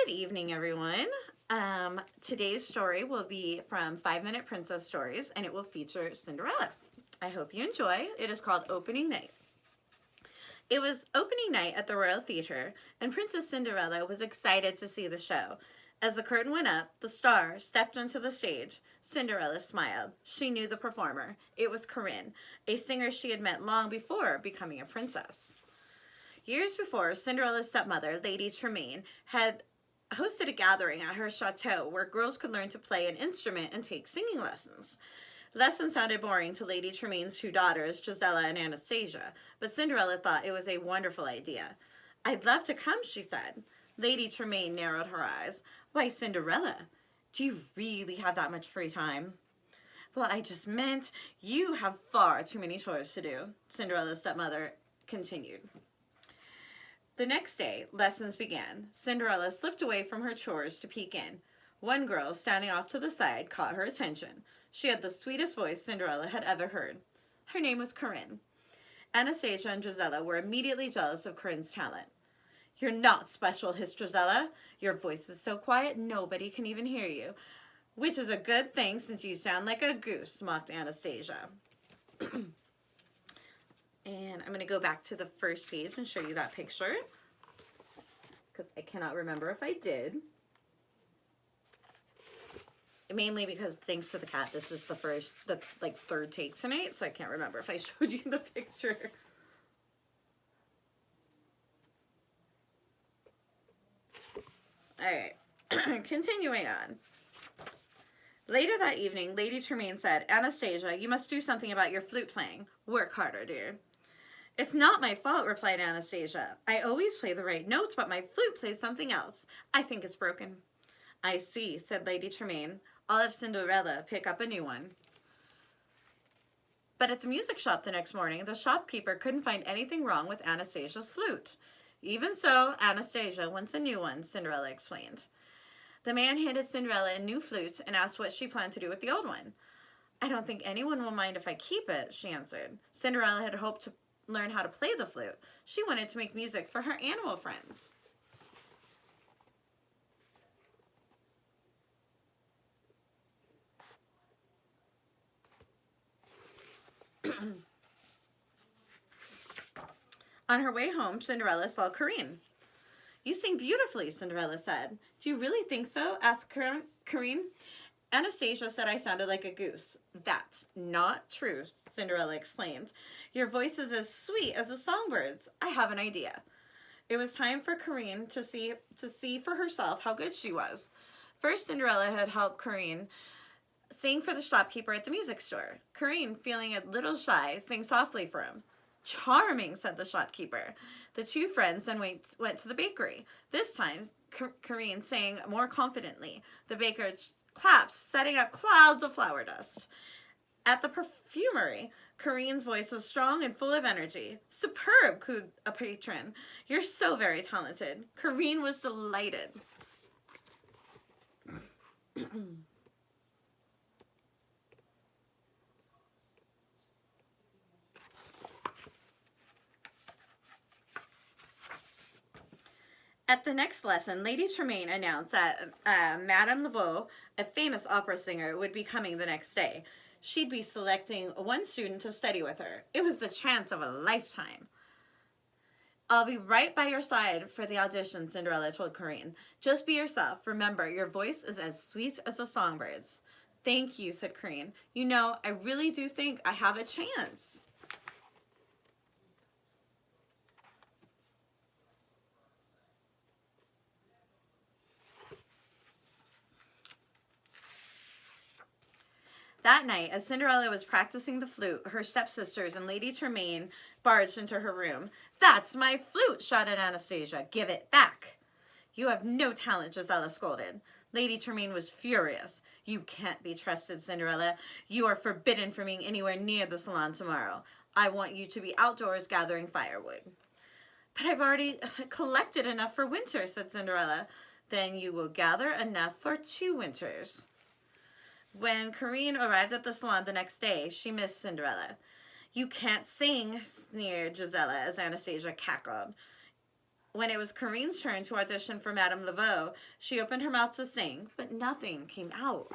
Good evening, everyone. Today's story will be from 5 Minute Princess Stories, and it will feature Cinderella. I hope you enjoy. It is called Opening Night. It was opening night at the Royal Theatre, and Princess Cinderella was excited to see the show. As the curtain went up, the star stepped onto the stage. Cinderella smiled. She knew the performer. It was Corinne, a singer she had met long before becoming a princess. Years before, Cinderella's stepmother, Lady Tremaine, had hosted a gathering at her chateau where girls could learn to play an instrument and take singing lessons. Lessons sounded boring to Lady Tremaine's two daughters, Gisella and Anastasia, but Cinderella thought it was a wonderful idea. "I'd love to come," she said. Lady Tremaine narrowed her eyes. "Why, Cinderella, do you really have that much free time?" "Well, I just meant you have far too many chores to do," Cinderella's stepmother continued. The next day, lessons began. Cinderella slipped away from her chores to peek in. One girl, standing off to the side, caught her attention. She had the sweetest voice Cinderella had ever heard. Her name was Corinne. Anastasia and Gisella were immediately jealous of Corinne's talent. "You're not special," hissed Gisella. "Your voice is so quiet, nobody can even hear you. Which is a good thing since you sound like a goose," mocked Anastasia. And I'm going to go back to the first page and show you that picture, because I cannot remember if I did. Mainly because thanks to the cat, this is the third take tonight, so I can't remember if I showed you the picture. Alright, continuing on. Later that evening, Lady Tremaine said, "Anastasia, you must do something about your flute playing. Work harder, dear." "It's not my fault," replied Anastasia. "I always play the right notes, but my flute plays something else. I think it's broken." "I see," said Lady Tremaine. "I'll have Cinderella pick up a new one." But at the music shop the next morning, the shopkeeper couldn't find anything wrong with Anastasia's flute. "Even so, Anastasia wants a new one," Cinderella explained. The man handed Cinderella a new flute and asked what she planned to do with the old one. "I don't think anyone will mind if I keep it," she answered. Cinderella had hoped to learn how to play the flute. She wanted to make music for her animal friends. On her way home, Cinderella saw Corinne. "You sing beautifully," Cinderella said. "Do you really think so?" asked Corinne. "Anastasia said I sounded like a goose." "That's not true," Cinderella exclaimed. "Your voice is as sweet as a songbird's. I have an idea." It was time for Corinne to see for herself how good she was. First, Cinderella had helped Corinne sing for the shopkeeper at the music store. Corinne, feeling a little shy, sang softly for him. "Charming," said the shopkeeper. The two friends then went to the bakery. This time, Corinne sang more confidently. The baker clapped, setting up clouds of flour dust. At the perfumery, Corinne's voice was strong and full of energy. "Superb," cooed a patron. "You're so very talented." Corinne was delighted. At the next lesson, Lady Tremaine announced that Madame Laveau, a famous opera singer, would be coming the next day. She'd be selecting one student to study with her. It was the chance of a lifetime. "I'll be right by your side for the audition," Cinderella told Corinne. "Just be yourself. Remember, your voice is as sweet as a songbird's." "Thank you," said Corinne. "You know, I really do think I have a chance." That night, as Cinderella was practicing the flute, her stepsisters and Lady Tremaine barged into her room. "That's my flute!" shouted Anastasia. "Give it back!" "You have no talent," Gisella scolded. Lady Tremaine was furious. "You can't be trusted, Cinderella. You are forbidden from being anywhere near the salon tomorrow. I want you to be outdoors gathering firewood." "But I've already collected enough for winter," said Cinderella. "Then you will gather enough for 2 winters. When Corinne arrived at the salon the next day, she missed Cinderella. "You can't sing," sneered Gisella as Anastasia cackled. When it was Corinne's turn to audition for Madame Laveau, she opened her mouth to sing, but nothing came out.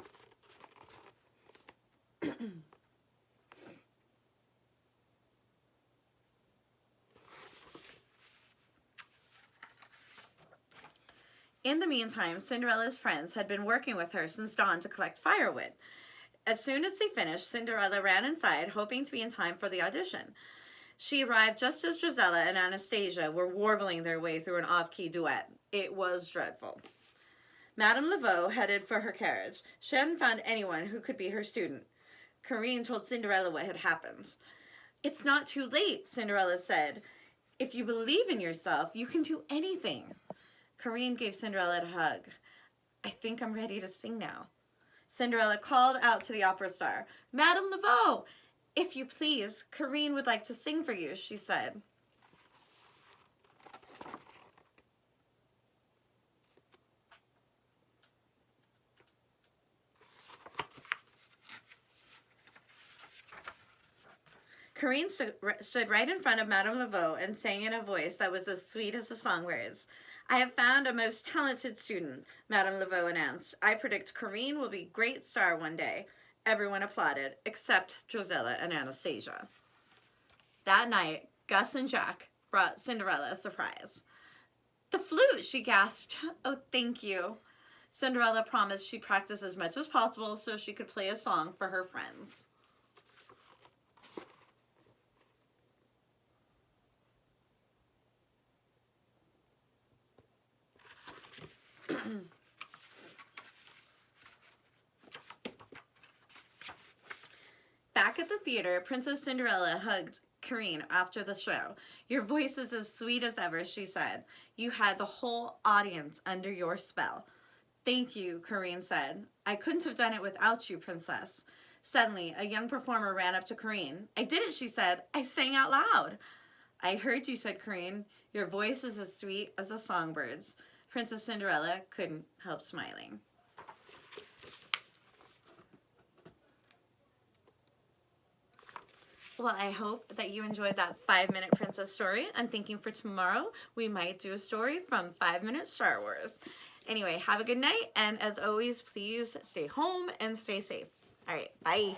In the meantime, Cinderella's friends had been working with her since dawn to collect firewood. As soon as they finished, Cinderella ran inside, hoping to be in time for the audition. She arrived just as Drizella and Anastasia were warbling their way through an off-key duet. It was dreadful. Madame Laveau headed for her carriage. She hadn't found anyone who could be her student. Corinne told Cinderella what had happened. "It's not too late," Cinderella said. "If you believe in yourself, you can do anything." Corinne gave Cinderella a hug. "I think I'm ready to sing now." Cinderella called out to the opera star. "Madame Laveau, if you please, Corinne would like to sing for you," she said. Corinne stood right in front of Madame Laveau and sang in a voice that was as sweet as the songbirds. "I have found a most talented student," Madame Laveau announced. "I predict Corinne will be a great star one day." Everyone applauded, except Drizella and Anastasia. That night, Gus and Jack brought Cinderella a surprise. "The flute," she gasped. "Oh, thank you." Cinderella promised she'd practice as much as possible so she could play a song for her friends. Back at the theater, Princess Cinderella hugged Corinne after the show. "Your voice is as sweet as ever," she said. "You had the whole audience under your spell." "Thank you," Corinne said. "I couldn't have done it without you, Princess." Suddenly, a young performer ran up to Corinne. "I did it," she said. "I sang out loud." "I heard you," said Corinne. "Your voice is as sweet as a songbird's." Princess Cinderella couldn't help smiling. Well, I hope that you enjoyed that 5-minute princess story. I'm thinking for tomorrow we might do a story from 5-Minute Star Wars. Anyway, have a good night, and as always, please stay home and stay safe. All right, bye.